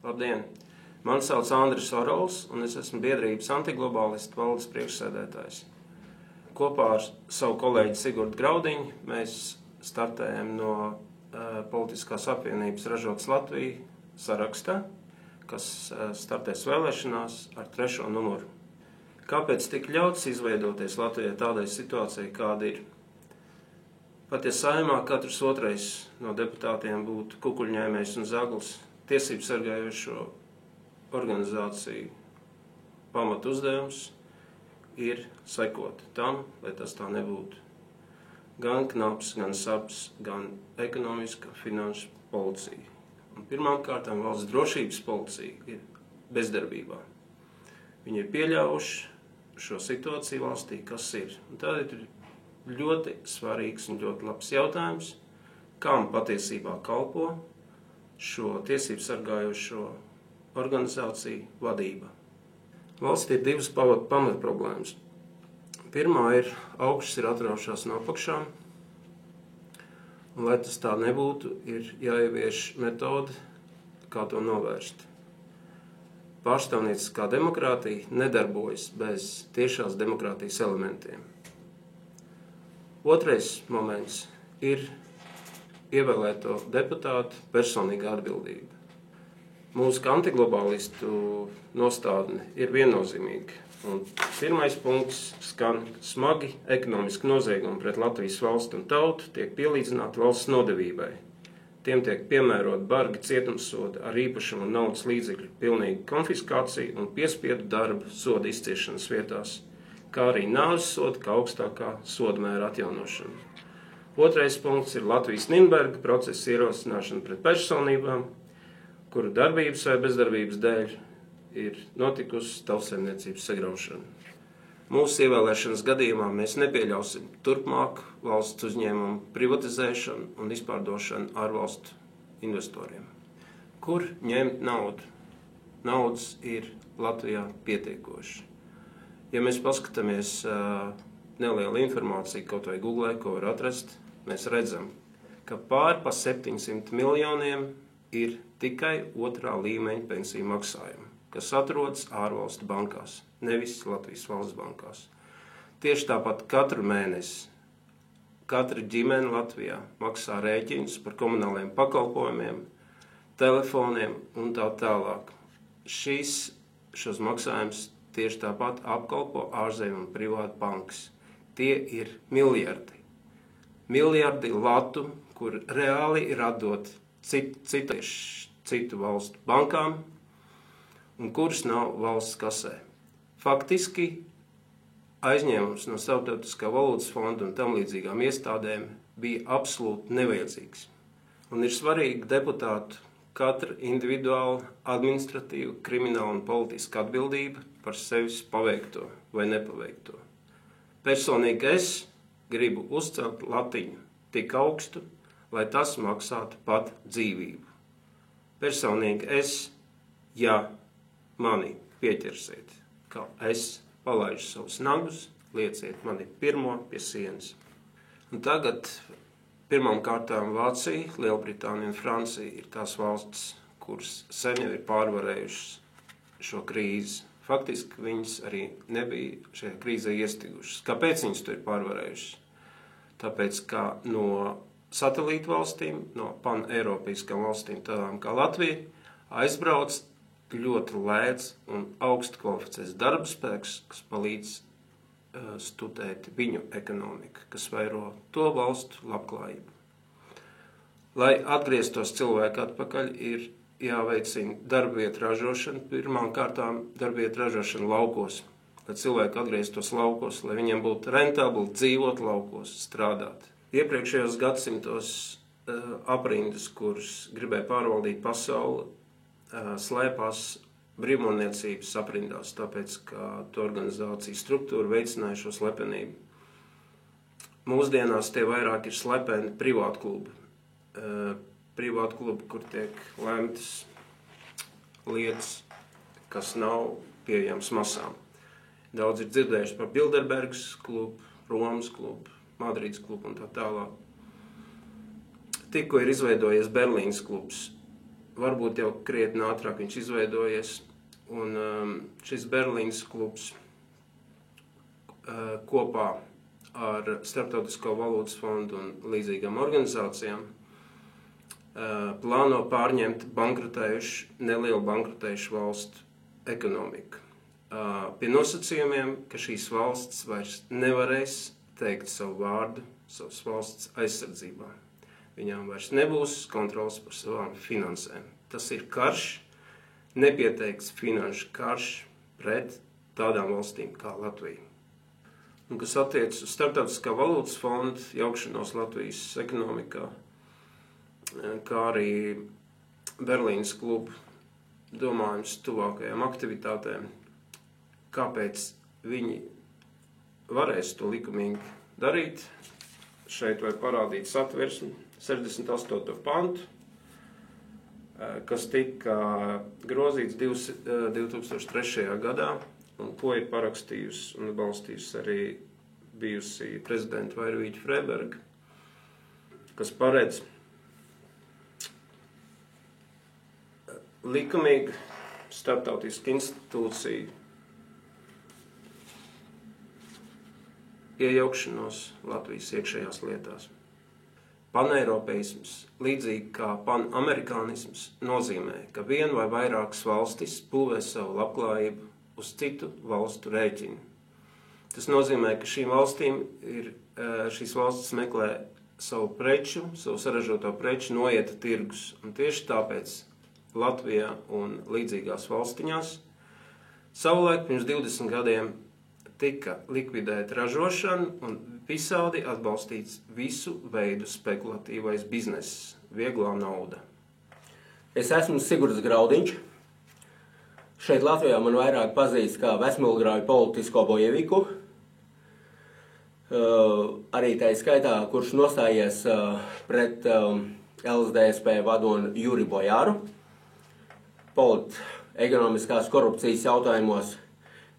Labdien! Mani sauc Andris Orols, un es esmu biedrības antiglobālistu valdes priekšsēdētājs. Kopā ar savu kolēģi Sigurdu Graudiņu mēs startējam no Politiskās apvienības Ražotas Latvija sarakstā, kas startēs vēlēšanās ar 3. numuru. Kāpēc tik ļauts izveidoties Latvijai tādai situācijai, kāda ir? Pat ja Saeimā katrs otrais no deputātiem būtu kukuļņēmējs un zaglis, tiesību sargājošo organizāciju pamatu uzdevums ir sekot tam, lai tas tā nebūtu. Gan knaps, gan saps, gan ekonomiska finanšu policija. Un pirmkārtām valsts drošības policija ir bezdarbībā. Viņi ir pieļāvuši šo situāciju valstī, kas ir. Un tad ir ļoti svarīgs un ļoti labs jautājums, kam patiesībā kalpo šo tiesību sargājošo organizāciju vadība. Valstī ir divas pamatproblēmas. Pirmā ir augšas ir atraušās no apakšām, un lai tas tā nebūtu, ir jāievieš metode, kā to novērst. Pārstāvnieciskā demokrātija nedarbojas bez tiešās demokrātijas elementiem. Otrais moments ir ievēlēto deputātu personīga atbildība. Mūsu antiglobālistu nostādne ir viennozīmīga. Un pirmais punkts skan: smagi ekonomiski noziegumi pret Latvijas valsti un tautu tiek pielīdzināti valsts nodevībai. Tiem tiek piemērot bargi cietumsodi ar īpašumu un naudas līdzekļu pilnīgu konfiskāciju un piespiedu darbu soda izciešanas vietās, kā arī nāves soda kā augstākā sodamēra atjaunošana. Otrais punkts ir Latvijas Nīrnberga procesa ierosināšana pret personībām, kuru darbības vai bezdarbības dēļ ir notikusi tautsaimniecības sagraušana. Mūsu ievēlēšanas gadījumā mēs nepieļausim turpmāk valsts uzņēmumu privatizēšanu un izpārdošanu ārvalstu investoriem. Kur ņemt naudu? Naudas ir Latvijā pietiekoši. Ja mēs paskatāmies nelielu informāciju, kaut vai Googlē, ko var atrast, mēs redzam, ka pār pa 700 miljoniem ir tikai otrā līmeņa pensiju maksājumi, kas atrodas ārvalstu bankās, nevis Latvijas valsts bankās. Tieši tāpat katru mēnesi katra ģimene Latvijā maksā rēķinus par komunāliem pakalpojumiem, telefoniem un tā tālāk. Šos maksājumus tieši tāpat apkalpo ārzemju un privātu bankas. Tie ir miljardi. Miljardi latu, kur reāli ir atdot citu valstu bankām un kuras nav valsts kasē. Faktiski aizņēmums no Starptautiskā valūtas fonda un tam līdzīgām iestādēm bija absolūti nevajadzīgs. Un ir svarīgi deputātu katra individuāla, administratīva, krimināla un politiska atbildība par sevis paveikto vai nepaveikto. Personīgi es gribu uzcelt latiņu tik augstu, lai tas maksātu pat dzīvību. Personīgi es, ja mani pieķersiet, ka es palaižu savus nagus, lieciet mani pirmo pie sienas. Un tagad pirmām kārtām Vācija, Lielbritānija un Francija ir tās valstis, kuras sen jau ir pārvarējušas šo krīzi. Faktiski viņas arī nebija šajā krīzē iestigušas. Kāpēc viņas to ir pārvarējušas? Tāpēc, ka no satelītu valstīm, no pan-eiropeiskām valstīm, tādām kā Latvija, aizbrauc ļoti lēts un augstu kvalificēts darba spēks, kas palīdz studēt viņu ekonomiku, kas vairo to valstu labklājību. Lai atgrieztos cilvēku atpakaļ, ir jāveicina darbvietu ražošana, pirmām kārtām darbvietu ražošana laukos, lai cilvēki atgrieztos laukos, lai viņiem būtu rentabli dzīvot laukos, strādāt. Iepriekšējos gadsimtos aprindas, kuras gribēja pārvaldīt pasauli, slēpās brīvmāniecības aprindās, tāpēc, ka to organizāciju struktūra veicināja šo slepenību. Mūsdienās tie vairāk ir slepeni privātklubi. Privātklubi, kur tiek lemtas lietas, kas nav pieejams masām. Daudz ir dzirdējuši par Bilderbergas klubu, Romas klubu, Madrides klubu un tā tālāk. Tikko ir izveidojies Berlīnas klubs. varbūt jau krietni ātrāk viņš izveidojies. Un šis Berlīnas klubs kopā ar Starptautisko valūtas fondu un līdzīgām organizācijām plāno pārņemt nelielu bankrotējušu valstu ekonomiku. Pie nosacījumiem, ka šīs valsts vairs nevarēs teikt savu vārdu savas valsts aizsardzībā. Viņām vairs nebūs kontrols par savām finansēm. Tas ir karš, nepieteikts finanšu karš pret tādām valstīm kā Latvija. Un, kas attiec uz Starptautiskā valūtas fonda jaukšanos Latvijas ekonomikā, kā arī Berlīnas klubu domājums tuvākajām aktivitātēm, kāpēc viņi varēs to likumīgi darīt. Šeit var parādīt satversmi 68. pantu, kas tika grozīts 2003. gadā, un ko ir parakstījusi un balstījusi arī bijusi prezidenta Vairvīķa Freiberga, kas paredz likumīgu starptautisku institūciju iejaukšanos Latvijas iekšējās lietās. Paneiropeisms, līdzīgi kā panamerikānisms, nozīmē, ka viena vai vairākas valstis būvē savu labklājību uz citu valstu rēķinu. Tas nozīmē, ka šīs valstis meklē savu saražoto preču noieta tirgus, un tieši tāpēc Latvijā un līdzīgās valstiņās savulaik pirms 20 gadiem tika likvidēta ražošana un visādi atbalstīts visu veidu spekulatīvais bizness, vieglā nauda. Es esmu Sigurds Graudiņš. Šeit Latvijā man vairāk pazīst kā Vecmilgrāju politisko bojeviku. Arī tā skaitā, kurš nostājies pret LSDSP vadoni Juri Bojāru ekonomiskās korupcijas jautājumos,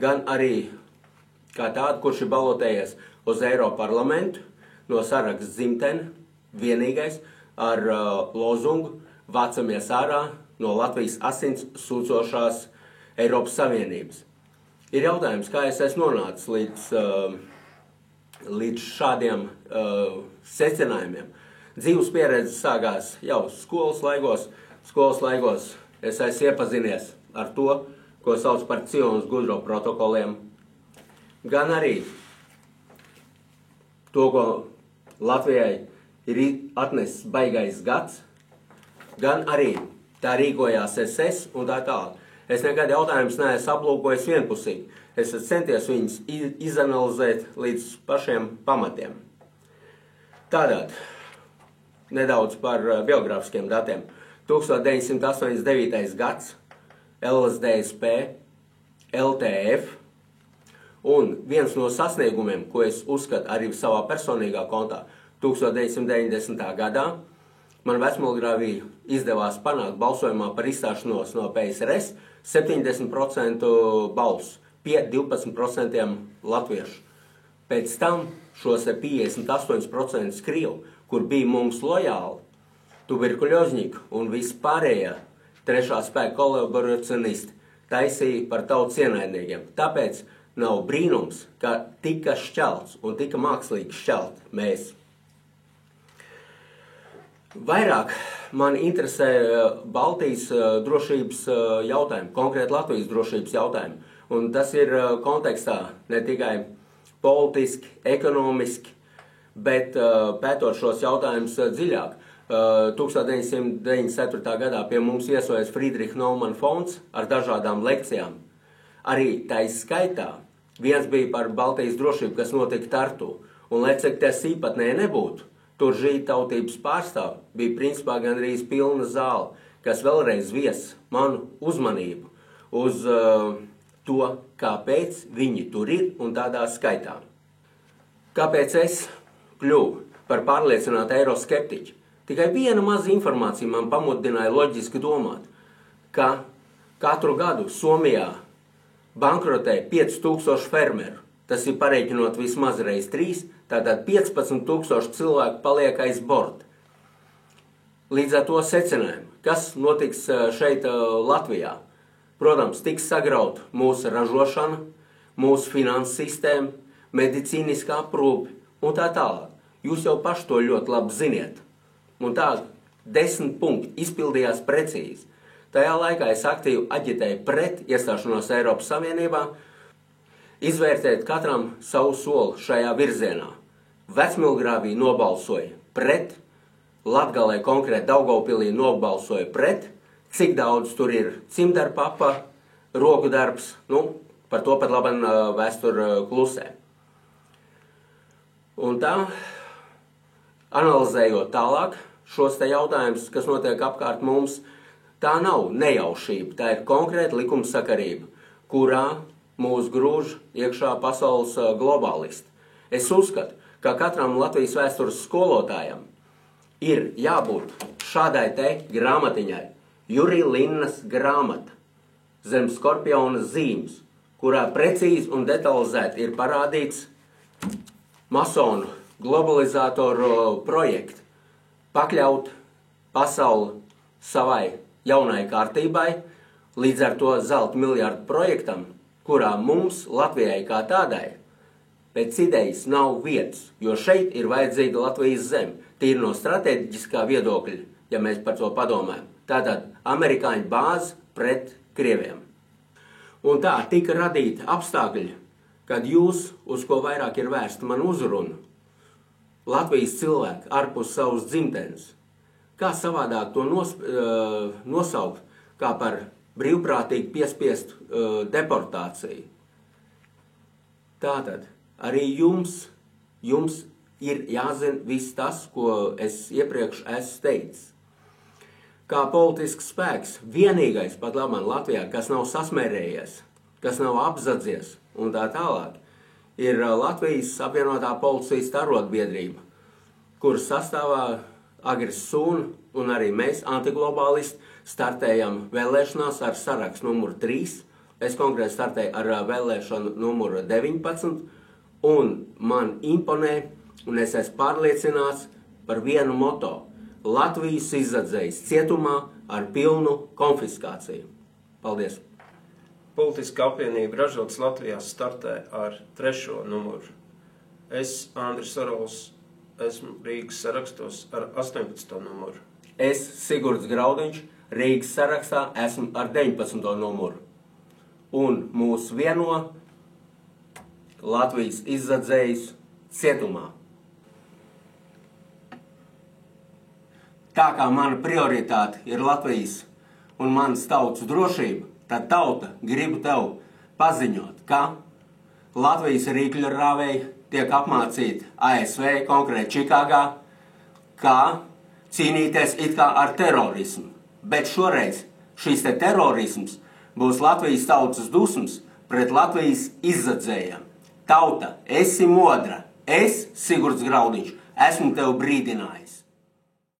gan arī kā tādu, kurš ir balotējies uz Eiroparlamentu no saraksts dzimteni, vienīgais ar lozungu "Vācamies ārā no Latvijas asins sūcošās Eiropas Savienības". Ir jautājums, kā es esmu nonācis līdz šādiem secinājumiem. Dzīves pieredze sākās jau skolas laigos. Es esmu iepazinies ar to, ko sauc par Cionas gudro protokoliem, gan arī to, ko Latvijai ir atnesis baigais gads, gan arī tā rīkojās SS un tā tālāk. Es nekad jautājumus neesmu aplūkojis vienpusīgi. Es esmu centies viņus izanalizēt līdz pašiem pamatiem. Tātad, nedaudz par biogrāfiskiem datiem. 1989. gads, LSDSP, LTF, un viens no sasniegumiem, ko es uzskatu arī savā personīgā kontā, 1990. gadā man Vecmilgrāvī izdevās panākt balsojumā par izstāšanos no PSRS 70% balsu pie 12% latviešu. Pēc tam šos 58% Krievu, kur bija mums lojāli, tuberkuļozņiki un vispārējie trešā spēka kolaborācionisti taisīja par tautas ienaidniekiem. Tāpēc nav brīnums, ka tika šķelts un tika mākslīgi šķelt mēs. Vairāk man interesē Baltijas drošības jautājumi, konkrēti Latvijas drošības jautājumi. Un tas ir kontekstā ne tikai politiski, ekonomiski, bet pētot šos jautājumus dziļāk. 1994. gadā pie mums viesojas Friedrich Naumann fonds ar dažādām lekcijām. Arī tais skaitā viens bija par Baltijas drošību, kas notika Tartu. Un, lai cik tas īpatnēji nebūtu, tur žīd tautības pārstāvi bija principā gandrīz pilna zāle, kas vēlreiz vies manu uzmanību uz to, kāpēc viņi tur ir un tādā skaitā. Kāpēc es kļuvu par pārliecinātu eiroskeptiķu? Tikai viena maza informācija man pamudināja loģiski domāt, ka katru gadu Somijā bankrotē 5000 fermeru. Tas ir pareiķinot vismaz reiz 3, tātad 15 000 cilvēku paliek aiz borta. Līdz ar to secinājumu, kas notiks šeit Latvijā. Protams, tiks sagrauta mūsu ražošana, mūsu finanses sistēma, medicīniskā aprūpe un tā tālāk. Jūs jau paši to ļoti labi ziniet. Un tā 10 punkti izpildījās precīzi. Tajā laikā es aktīvi aģitēju pret iestāšanos Eiropas Savienībā, izvērtēt katram savu soli šajā virzienā. Vecmilgrāvī nobalsoja pret, Latgalē konkrēti Daugavpilī nobalsoja pret, cik daudz tur ir cimdarpapa, roku darbs, par to pat labi vēstur klusē. Un tā, analizējot tālāk šos te jautājumus, kas notiek apkārt mums, tā nav nejaušība, tā ir konkrēta likumsakarība, kurā mūs grūž iekšā pasaules globālisti. Es uzskatu, ka katram Latvijas vēstures skolotājam ir jābūt šādai te grāmatiņai, Jurija Linnas grāmata, zem skorpiona zīmes, kurā precīzi un detalizēti ir parādīts masonu globalizātoru projektu, pakļaut pasauli savai jaunai kārtībai, līdz ar to zelta miljardu projektam, kurā mums, Latvijai kā tādai, pēc idejas nav vietas, jo šeit ir vajadzīga Latvijas zeme, tīri no strateģiskā viedokļa, ja mēs par to padomājam. Tātad amerikāņu bāze pret krieviem. Un tā tika radīta apstākļi, kad jūs, uz ko vairāk ir vērsta man uzruna, Latvijas cilvēki ārpus savas dzimtenes, kā savādāk to nosaukt, kā par brīvprātīgi piespiestu deportāciju. Tātad arī jums ir jāzina viss tas, ko es iepriekš esmu teicis. Kā politisks spēks, vienīgais pat labāk Latvijā, kas nav sasmērējies, kas nav apzadzies un tā tālāk, ir Latvijas apvienotā policijas arotbiedrība, kuras sastāvā Agris Sūna un arī mēs, antiglobālisti, startējam vēlēšanās ar sarakstu numuru 3. Es konkrēti startēju ar vēlēšanu numuru 19, un man imponē, un es esmu pārliecināts par vienu moto – Latvijas izzadzējis cietumā ar pilnu konfiskāciju. Paldies! Politiskā apvienība Ražotas Latvijā startē ar 3. numuru. Es, Andris Arols, esmu Rīgas sarakstos ar 18. numuru. Es, Sigurds Graudiņš, Rīgas sarakstā esmu ar 19. numuru. Un mūs vieno Latvijas izzadzējis cietumā. Tā kā mana prioritāte ir Latvijas un manas tautas drošība, tad tauta gribu tev paziņot, ka Latvijas rīkļu rāvēji tiek apmācīti ASV, konkrēti Čikāgā, kā cīnīties it kā ar terorismu. Bet šoreiz šīs te terorisms būs Latvijas tautas dusmas pret Latvijas izzadzējiem. Tauta, esi modra. Es, Sigurds Graudiņš, esmu tev brīdinājis.